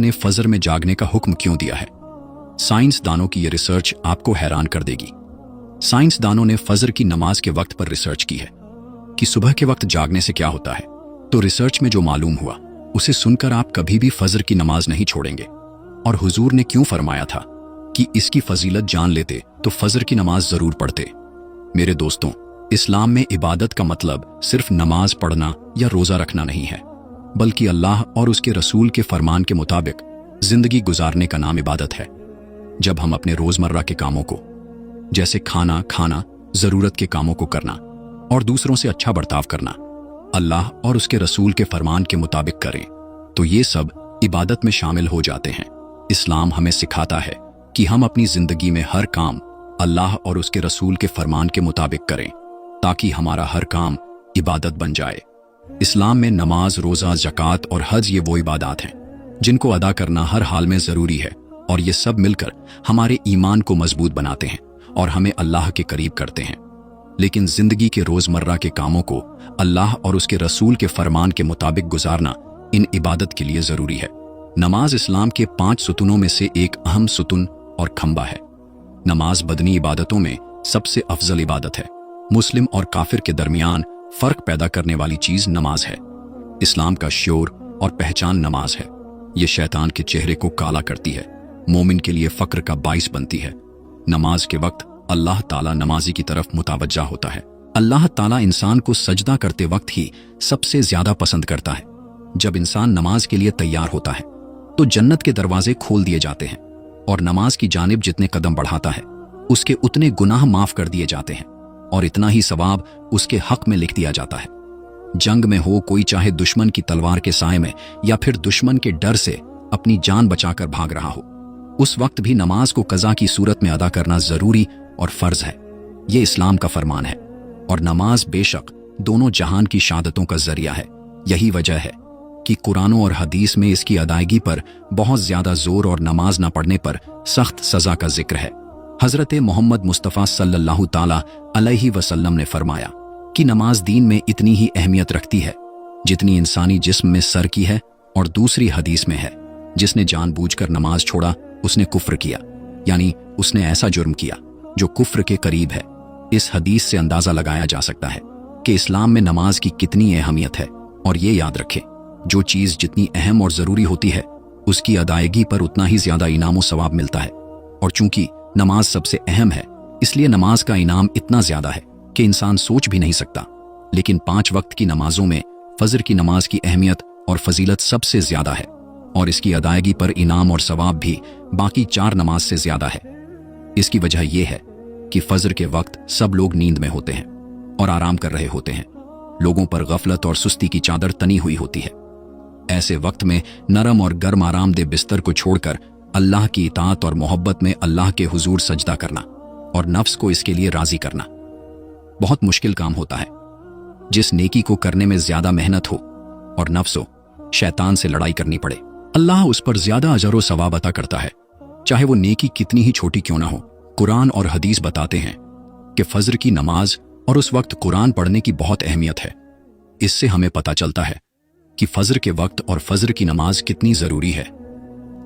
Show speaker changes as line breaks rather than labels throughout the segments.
ने फजर में जागने का हुक्म क्यों दिया है? साइंसदानों की यह रिसर्च आपको हैरान कर देगी। साइंसदानों ने फजर की नमाज के वक्त पर रिसर्च की है कि सुबह के वक्त जागने से क्या होता है। तो रिसर्च में जो मालूम हुआ उसे सुनकर आप कभी भी फजर की नमाज नहीं छोड़ेंगे। और हुजूर ने क्यों फरमाया था कि इसकी फजीलत जान लेते तो फजर की नमाज जरूर पढ़ते। मेरे दोस्तों, इस्लाम में इबादत का मतलब सिर्फ नमाज पढ़ना या रोजा रखना नहीं है, बल्कि अल्लाह और उसके रसूल के फरमान के मुताबिक जिंदगी गुजारने का नाम इबादत है। जब हम अपने रोजमर्रा के कामों को, जैसे खाना, जरूरत के कामों को करना और दूसरों से अच्छा बर्ताव करना, अल्लाह और उसके रसूल के फरमान के मुताबिक करें, तो ये सब इबादत में शामिल हो जाते हैं। इस्लाम हमें सिखाता है कि हम अपनी जिंदगी में हर काम अल्लाह और उसके रसूल के फरमान के मुताबिक करें, ताकि हमारा हर काम इबादत बन जाए। इस्लाम में नमाज, रोजा, ज़कात और हज ये वो इबादत हैं जिनको अदा करना हर हाल में जरूरी है, और ये सब मिलकर हमारे ईमान को मजबूत बनाते हैं और हमें अल्लाह के करीब करते हैं। लेकिन जिंदगी के रोजमर्रा के कामों को अल्लाह और उसके रसूल के फरमान के मुताबिक गुजारना इन इबादत के लिए जरूरी है। नमाज इस्लाम के 5 सुतूनों में से एक अहम सुतून और खंबा है। नमाज बदनी इबादतों में सबसे अफजल इबादत है। मुस्लिम और काफिर के दरमियान फर्क पैदा करने वाली चीज नमाज है। इस्लाम का श्योर और पहचान नमाज है। ये शैतान के चेहरे को काला करती है, मोमिन के लिए फक्र का बाइस बनती है। नमाज के वक्त अल्लाह ताला नमाजी की तरफ मुतवज्जा होता है। अल्लाह ताला इंसान को सजदा करते वक्त ही सबसे ज्यादा पसंद करता है। जब इंसान नमाज के लिए तैयार होता है तो जन्नत के दरवाजे खोल दिए जाते हैं, और नमाज की जानिब जितने कदम बढ़ाता है उसके उतने गुनाह माफ कर दिए जाते हैं, और इतना ही सवाब उसके हक में लिख दिया जाता है। जंग में हो कोई, चाहे दुश्मन की तलवार के साए में या फिर दुश्मन के डर से अपनी जान बचाकर भाग रहा हो, उस वक्त भी नमाज को कज़ा की सूरत में अदा करना जरूरी और फर्ज है। ये इस्लाम का फरमान है, और नमाज बेशक दोनों जहान की शहादतों का जरिया है। यही वजह है कि कुरान और हदीस में इसकी अदायगी पर बहुत ज्यादा जोर और नमाज न पढ़ने पर सख्त सजा का जिक्र है। हजरत मोहम्मद मुस्तफ़ा सल्लल्लाहु ताला अलैहि वसल्लम ने फरमाया कि नमाज दीन में इतनी ही अहमियत रखती है जितनी इंसानी जिस्म में सर की है, और दूसरी हदीस में है, जिसने जानबूझकर नमाज छोड़ा उसने कुफ्र किया, यानी उसने ऐसा जुर्म किया जो कुफ्र के करीब है। इस हदीस से अंदाजा लगाया जा सकता है कि इस्लाम में नमाज की कितनी अहमियत है। और ये याद रखें, जो चीज जितनी अहम और जरूरी होती है उसकी अदायगी पर उतना ही ज्यादा इनाम और सवाब मिलता है। और चूंकि नमाज सबसे अहम है, इसलिए नमाज का इनाम इतना ज्यादा है कि इंसान सोच भी नहीं सकता। लेकिन 5 वक्त की नमाजों में फजर की नमाज की अहमियत और फजीलत सबसे ज्यादा है, और इसकी अदायगी पर इनाम और सवाब भी बाकी 4 नमाज से ज्यादा है। इसकी वजह यह है कि फजर के वक्त सब लोग नींद में होते हैं और आराम कर रहे होते हैं। लोगों पर गफलत और सुस्ती की चादर तनी हुई होती है। ऐसे वक्त में नरम और गर्म आरामदेह बिस्तर को छोड़कर अल्लाह की इताअत और मोहब्बत में अल्लाह के हुजूर सजदा करना और नफ्स को इसके लिए राजी करना बहुत मुश्किल काम होता है। जिस नेकी को करने में ज्यादा मेहनत हो और नफ्सो शैतान से लड़ाई करनी पड़े, अल्लाह उस पर ज्यादा अजर व सवाब अता करता है, चाहे वो नेकी कितनी ही छोटी क्यों ना हो। कुरान और हदीस बताते हैं कि फजर की नमाज और उस वक्त कुरान पढ़ने की बहुत अहमियत है। इससे हमें पता चलता है कि फजर के वक्त और फजर की नमाज कितनी जरूरी है।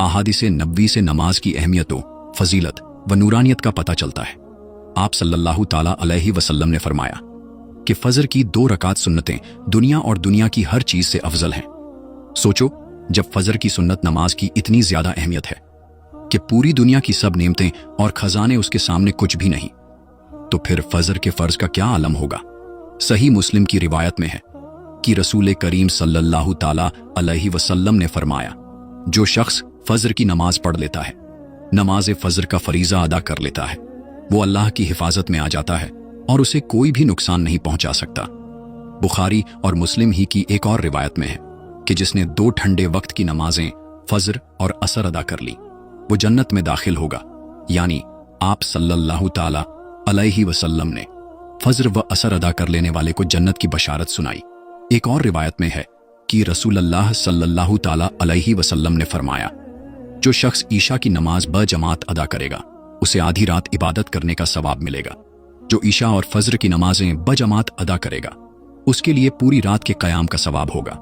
अहादीस नबवी से नमाज की अहमियत, फजीलत व नूरानियत का पता चलता है। आप सल्लल्लाहु ताला अलैहि वसल्लम ने फरमाया कि फजर की 2 रकात सुन्नतें दुनिया और दुनिया की हर चीज से अफजल हैं। सोचो, जब फजर की सुन्नत नमाज की इतनी ज्यादा अहमियत है कि पूरी दुनिया की सब नेमतें और खजाने उसके सामने कुछ भी नहीं, तो फिर फजर के फर्ज का क्या आलम होगा। सही मुस्लिम की रिवायत में है कि रसूल करीम सल्लल्लाहु ताला अलैहि वसल्लम ने फरमाया, जो शख्स फजर की नमाज पढ़ लेता है, नमाज फजर का फरीजा अदा कर लेता है, वो अल्लाह की हिफाजत में आ जाता है और उसे कोई भी नुकसान नहीं पहुंचा सकता। बुखारी और मुस्लिम ही की एक और रिवायत में है कि जिसने 2 ठंडे वक्त की नमाजें फजर और असर अदा कर ली, वो जन्नत में दाखिल होगा। यानी आप सल्लल्लाहु ताला अलैहि वसल्लम ने फजर व असर अदा कर लेने वाले को जन्नत की बशारत सुनाई। एक और रिवायत में है कि रसूलुल्लाह सल्लल्लाहु ताला अलैहि वसल्लम ने फरमाया, जो शख्स ईशा की नमाज बजमात अदा करेगा उसे आधी रात इबादत करने का सवाब मिलेगा। जो ईशा और फजर की नमाजें बजमात अदा करेगा उसके लिए पूरी रात के क़याम का सवाब होगा।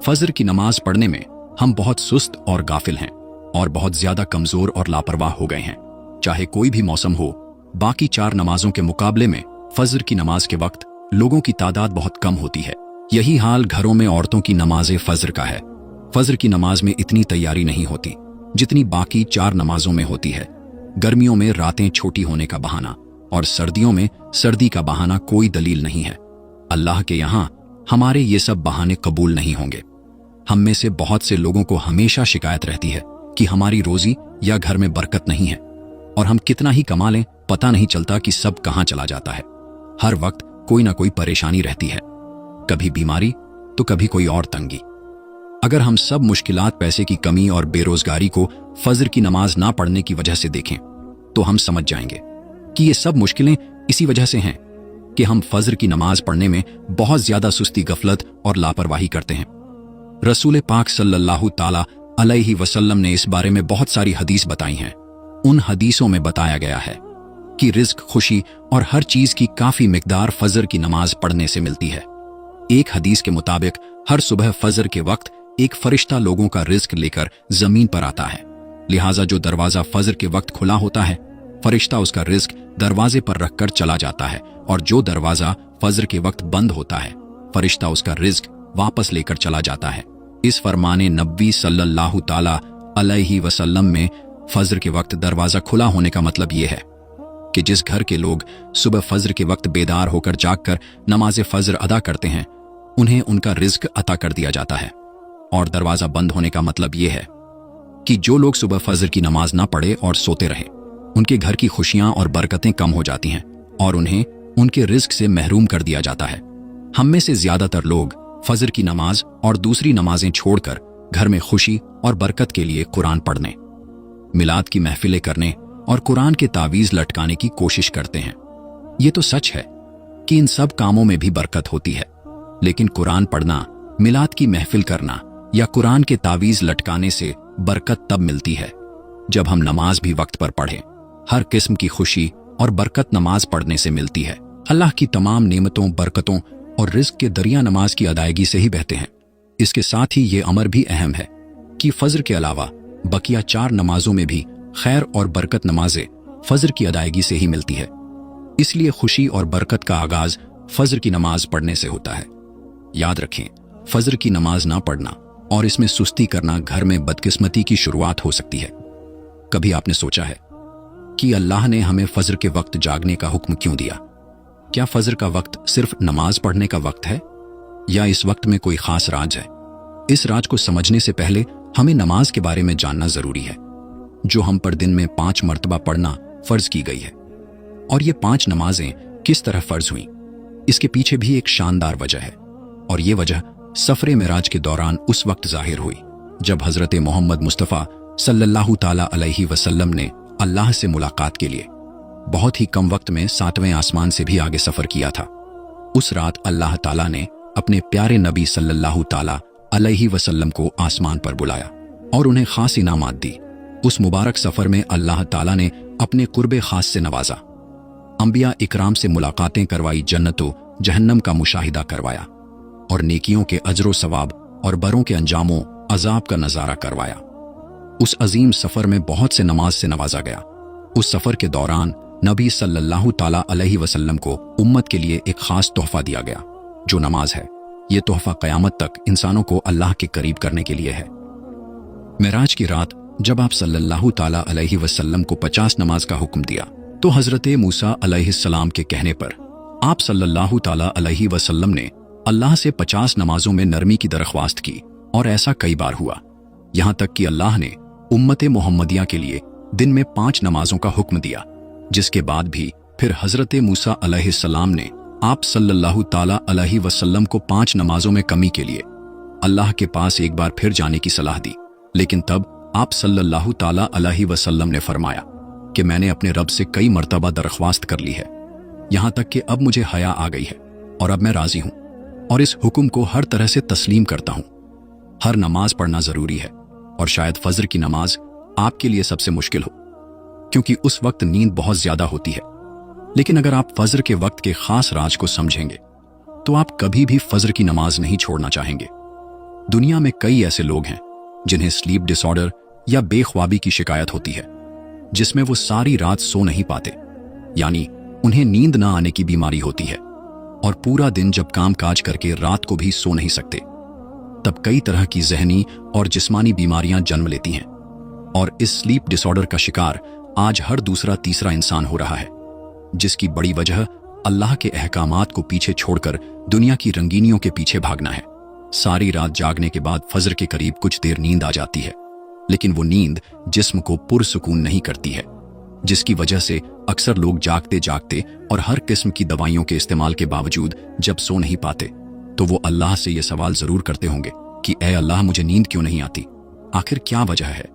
फजर की नमाज पढ़ने में हम बहुत सुस्त और गाफिल हैं और बहुत ज्यादा कमजोर और लापरवाह हो गए हैं। चाहे कोई भी मौसम हो, बाकी 4 नमाजों के मुकाबले में फजर की नमाज के वक्त लोगों की तादाद बहुत कम होती है। यही हाल घरों में औरतों की नमाज फजर का है। फजर की नमाज में इतनी तैयारी नहीं होती जितनी बाकी 4 नमाजों में होती है। गर्मियों में रातें छोटी होने का बहाना और सर्दियों में सर्दी का बहाना कोई दलील नहीं है। अल्लाह के यहाँ हमारे ये सब बहाने कबूल नहीं होंगे। हम में से बहुत से लोगों को हमेशा शिकायत रहती है कि हमारी रोजी या घर में बरकत नहीं है, और हम कितना ही कमा लें पता नहीं चलता कि सब कहां चला जाता है। हर वक्त कोई ना कोई परेशानी रहती है, कभी बीमारी तो कभी कोई और तंगी। अगर हम सब मुश्किलात पैसे की कमी और बेरोजगारी को फजर की नमाज ना पढ़ने की वजह से देखें तो हम समझ जाएंगे कि ये सब मुश्किलें इसी वजह से हैं कि हम फजर की नमाज पढ़ने में बहुत ज्यादा सुस्ती, गफलत और लापरवाही करते हैं। रसूल पाक सल्लल्लाहु ताला अलैहि वसल्लम ने इस बारे में बहुत सारी हदीस बताई हैं। उन हदीसों में बताया गया है कि रिज्क, खुशी और हर चीज की काफी मिकदार फजर की नमाज पढ़ने से मिलती है। एक हदीस के मुताबिक हर सुबह फजर के वक्त एक फरिश्ता लोगों का रिज्क लेकर जमीन पर आता है। लिहाजा जो दरवाजा फजर के वक्त खुला होता है, फरिश्ता उसका रिज्क दरवाजे पर रखकर चला जाता है, और जो दरवाजा फजर के वक्त बंद होता है, फरिश्ता उसका रिज्क वापस लेकर चला जाता है। इस फरमाने नबी सल्लल्लाहु ताला अलैहि वसल्लम में फजर के वक्त दरवाजा खुला होने का मतलब यह है कि जिस घर के लोग सुबह फजर के वक्त बेदार होकर जागकर नमाज फजर अदा करते हैं, उन्हें उनका रिज्क अता कर दिया जाता है। और दरवाजा बंद होने का मतलब यह है कि जो लोग सुबह फजर की नमाज ना पढ़े और सोते रहें, उनके घर की खुशियां और बरकतें कम हो जाती हैं और उन्हें उनके रिज्क से महरूम कर दिया जाता है। हम में से ज्यादातर लोग फजर की नमाज और दूसरी नमाजें छोड़कर घर में खुशी और बरकत के लिए कुरान पढ़ने, मिलाद की महफिलें करने और कुरान के तावीज लटकाने की कोशिश करते हैं। ये तो सच है कि इन सब कामों में भी बरकत होती है, लेकिन कुरान पढ़ना, मिलाद की महफिल करना या कुरान के तावीज लटकाने से बरकत तब मिलती है जब हम नमाज भी वक्त पर पढ़ें। हर किस्म की खुशी और बरकत नमाज पढ़ने से मिलती है। अल्लाह की तमाम नेमतों, बरकतों और रिज्क के दरिया नमाज की अदायगी से ही बहते हैं। इसके साथ ही ये अमर भी अहम है कि फजर के अलावा बकिया 4 नमाजों में भी खैर और बरकत नमाजें फजर की अदायगी से ही मिलती है। इसलिए खुशी और बरकत का आगाज फजर की नमाज पढ़ने से होता है। याद रखें, फजर की नमाज ना पढ़ना और इसमें सुस्ती करना घर में बदकिस्मती की शुरुआत हो सकती है। कभी आपने सोचा है कि अल्लाह ने हमें फजर के वक्त जागने का हुक्म क्यों दिया? क्या फजर का वक्त सिर्फ नमाज पढ़ने का वक्त है या इस वक्त में कोई खास राज है? इस राज को समझने से पहले हमें नमाज के बारे में जानना जरूरी है, जो हम पर दिन में 5 मर्तबा पढ़ना फर्ज की गई है। और ये 5 नमाजें किस तरह फर्ज हुई, इसके पीछे भी एक शानदार वजह है। और ये वजह सफरे मिराज के दौरान उस वक्त जाहिर हुई जब हजरत मोहम्मद मुस्तफ़ा सल्लल्लाहु ताला अलैहि वसल्लम ने अल्लाह से मुलाकात के लिए बहुत ही कम वक्त में 7वें आसमान से भी आगे सफर किया था। उस रात अल्लाह ताला ने अपने प्यारे नबी सल्लल्लाहु ताला अलैहि वसल्लम को आसमान पर बुलाया और उन्हें खास इनामात दी। उस मुबारक सफर में अल्लाह ताला ने अपने कुर्बे खास से नवाजा, अंबिया इकराम से मुलाकातें करवाई, जन्नतो जहन्नम का मुशाहिदा करवाया और नेकियों के अजरो सवाब और बरों के अंजामों अजाब का नजारा करवाया। उस अजीम सफर में बहुत से नमाज से नवाजा गया। उस सफर के दौरान नबी सल्लल्लाहु ताला अलैहि वसल्लम को उम्मत के लिए एक खास तोहफा दिया गया, जो नमाज है। ये तोहफा कयामत तक इंसानों को अल्लाह के करीब करने के लिए है। मेराज की रात जब आप सल्लल्लाहु ताला अलैहि वसल्लम को 50 नमाज का हुक्म दिया, तो हजरत मूसा अलैहिस्सलाम के कहने पर आप सल्लल्लाहु ताला अलैहि वसल्लम ने अल्लाह से 50 नमाजों में नरमी की दरख्वास्त की, और ऐसा कई बार हुआ, यहां तक कि अल्लाह ने उम्मत मोहम्मदिया के लिए दिन में 5 नमाजों का हुक्म दिया। जिसके बाद भी फिर हजरत मूसा अलैहिस्सलाम ने आप सल्लल्लाहु ताला अलैहि वसल्लम को 5 नमाजों में कमी के लिए अल्लाह के पास एक बार फिर जाने की सलाह दी। लेकिन तब आप सल्लल्लाहु ताला अलैहि वसल्लम ने फरमाया कि मैंने अपने रब से कई मर्तबा दरख्वास्त कर ली है, यहां तक कि अब मुझे हया आ गई है और अब मैं राजी हूं और इस हुक्म को हर तरह से तस्लीम करता हूं। हर नमाज पढ़ना जरूरी है और शायद फजर की नमाज आपके लिए सबसे मुश्किल हो, क्योंकि उस वक्त नींद बहुत ज्यादा होती है। लेकिन अगर आप फजर के वक्त के खास राज को समझेंगे तो आप कभी भी फजर की नमाज नहीं छोड़ना चाहेंगे। दुनिया में कई ऐसे लोग हैं जिन्हें स्लीप डिसऑर्डर या बेख्वाबी की शिकायत होती है, जिसमें वो सारी रात सो नहीं पाते, यानी उन्हें नींद ना आने की बीमारी होती है और पूरा दिन जब काम काज करके रात को भी सो नहीं सकते, तब कई तरह की जहनी और जिस्मानी बीमारियां जन्म लेती हैं। और इस स्लीप डिसऑर्डर का शिकार आज हर दूसरा तीसरा इंसान हो रहा है, जिसकी बड़ी वजह अल्लाह के अहकामात को पीछे छोड़कर दुनिया की रंगीनियों के पीछे भागना है। सारी रात जागने के बाद फजर के करीब कुछ देर नींद आ जाती है, लेकिन वो नींद जिस्म को पुरसुकून नहीं करती है, जिसकी वजह से अक्सर लोग जागते जागते और हर किस्म की दवाइयों के इस्तेमाल के बावजूद जब सो नहीं पाते तो वो अल्लाह से ये सवाल जरूर करते होंगे कि ऐ अल्लाह, मुझे नींद क्यों नहीं आती? आखिर क्या वजह है?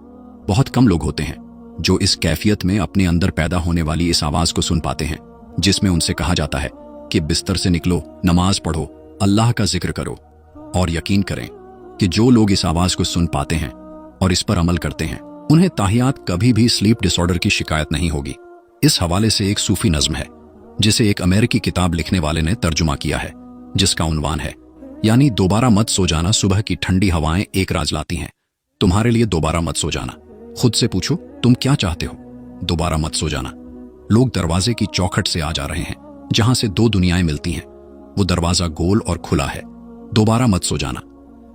बहुत कम लोग होते हैं जो इस कैफियत में अपने अंदर पैदा होने वाली इस आवाज को सुन पाते हैं, जिसमें उनसे कहा जाता है कि बिस्तर से निकलो, नमाज पढ़ो, अल्लाह का जिक्र करो। और यकीन करें कि जो लोग इस आवाज को सुन पाते हैं और इस पर अमल करते हैं, उन्हें ताहियात कभी भी स्लीप डिसऑर्डर की शिकायत नहीं होगी। इस हवाले से एक सूफी नज्म है जिसे एक अमेरिकी किताब लिखने वाले ने तर्जुमा किया है, जिसका उन्वान है, यानी दोबारा मत सो जाना, सुबह की ठंडी हवाएं एक राज लाती हैं, तुम्हारे लिए दोबारा मत सो जाना। खुद से पूछो, तुम क्या चाहते हो? दोबारा मत सो जाना। लोग दरवाजे की चौखट से आ जा रहे हैं, जहां से दो दुनियाएं मिलती हैं। वो दरवाजा गोल और खुला है, दोबारा मत सो जाना।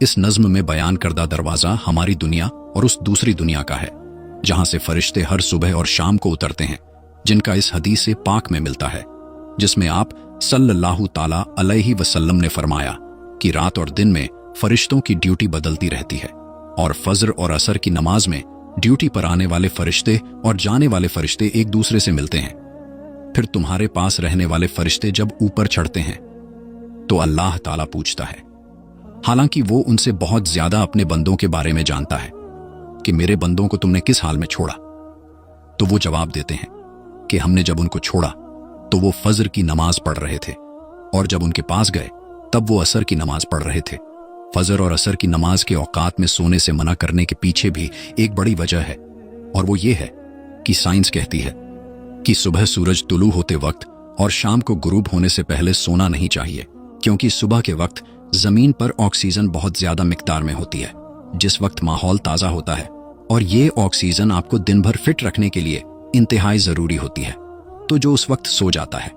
इस नज्म में बयान करदा दरवाजा हमारी दुनिया और उस दूसरी दुनिया का है, जहां से फरिश्ते हर सुबह और शाम को उतरते हैं, जिनका इस हदीस पाक में मिलता है, जिसमें आप सल्लल्लाहु ताला अलैहि वसल्लम ने फरमाया कि रात और दिन में फरिश्तों की ड्यूटी बदलती रहती है और फजर और असर की नमाज में ड्यूटी पर आने वाले फरिश्ते और जाने वाले फरिश्ते एक दूसरे से मिलते हैं। फिर तुम्हारे पास रहने वाले फरिश्ते जब ऊपर चढ़ते हैं तो अल्लाह ताला पूछता है, हालांकि वो उनसे बहुत ज्यादा अपने बंदों के बारे में जानता है, कि मेरे बंदों को तुमने किस हाल में छोड़ा? तो वो जवाब देते हैं कि हमने जब उनको छोड़ा तो वो फजर की नमाज पढ़ रहे थे, और जब उनके पास गए तब वो असर की नमाज पढ़ रहे थे। फजर और असर की नमाज के औकात में सोने से मना करने के पीछे भी एक बड़ी वजह है, और वो ये है कि साइंस कहती है कि सुबह सूरज तुलू होते वक्त और शाम को गुरूब होने से पहले सोना नहीं चाहिए, क्योंकि सुबह के वक्त जमीन पर ऑक्सीजन बहुत ज्यादा मिकदार में होती है, जिस वक्त माहौल ताजा होता है, और ये ऑक्सीजन आपको दिन भर फिट रखने के लिए इंतहाई जरूरी होती है। तो जो उस वक्त सो जाता है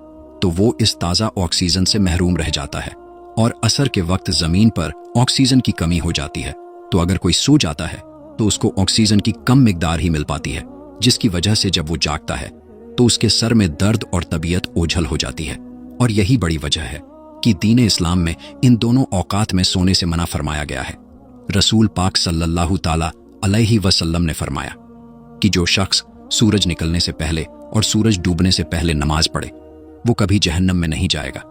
तो वो इस ताजा ऑक्सीजन से महरूम रह जाता है, और असर के वक्त जमीन पर ऑक्सीजन की कमी हो जाती है, तो अगर कोई सो जाता है तो उसको ऑक्सीजन की कम मिकदार ही मिल पाती है, जिसकी वजह से जब वो जागता है तो उसके सर में दर्द और तबीयत ओझल हो जाती है। और यही बड़ी वजह है कि दीन इस्लाम में इन दोनों औकात में सोने से मना फरमाया गया है। रसूल पाक सल्लल्लाहु ताला अलैहि वसल्लम ने फरमाया कि जो शख्स सूरज निकलने से पहले और सूरज डूबने से पहले नमाज पढ़े वो कभी जहन्नम में नहीं जाएगा।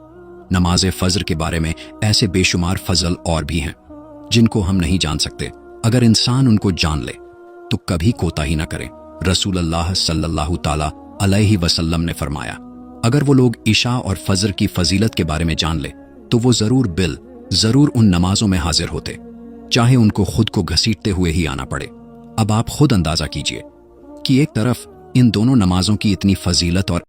नमाज फजर के बारे में ऐसे बेशुमार फजल और भी हैं जिनको हम नहीं जान सकते। अगर इंसान उनको जान ले तो कभी कोताही न करे। रसूल अल्लाह सल्लल्लाहु ताला अलैहि वसल्लम ने फरमाया, अगर वो लोग इशा और फजर की फजीलत के बारे में जान ले तो वो जरूर उन नमाजों में हाजिर होते, चाहे उनको खुद को घसीटते हुए ही आना पड़े। अब आप खुद अंदाजा कीजिए कि एक तरफ इन दोनों नमाजों की इतनी फजीलत और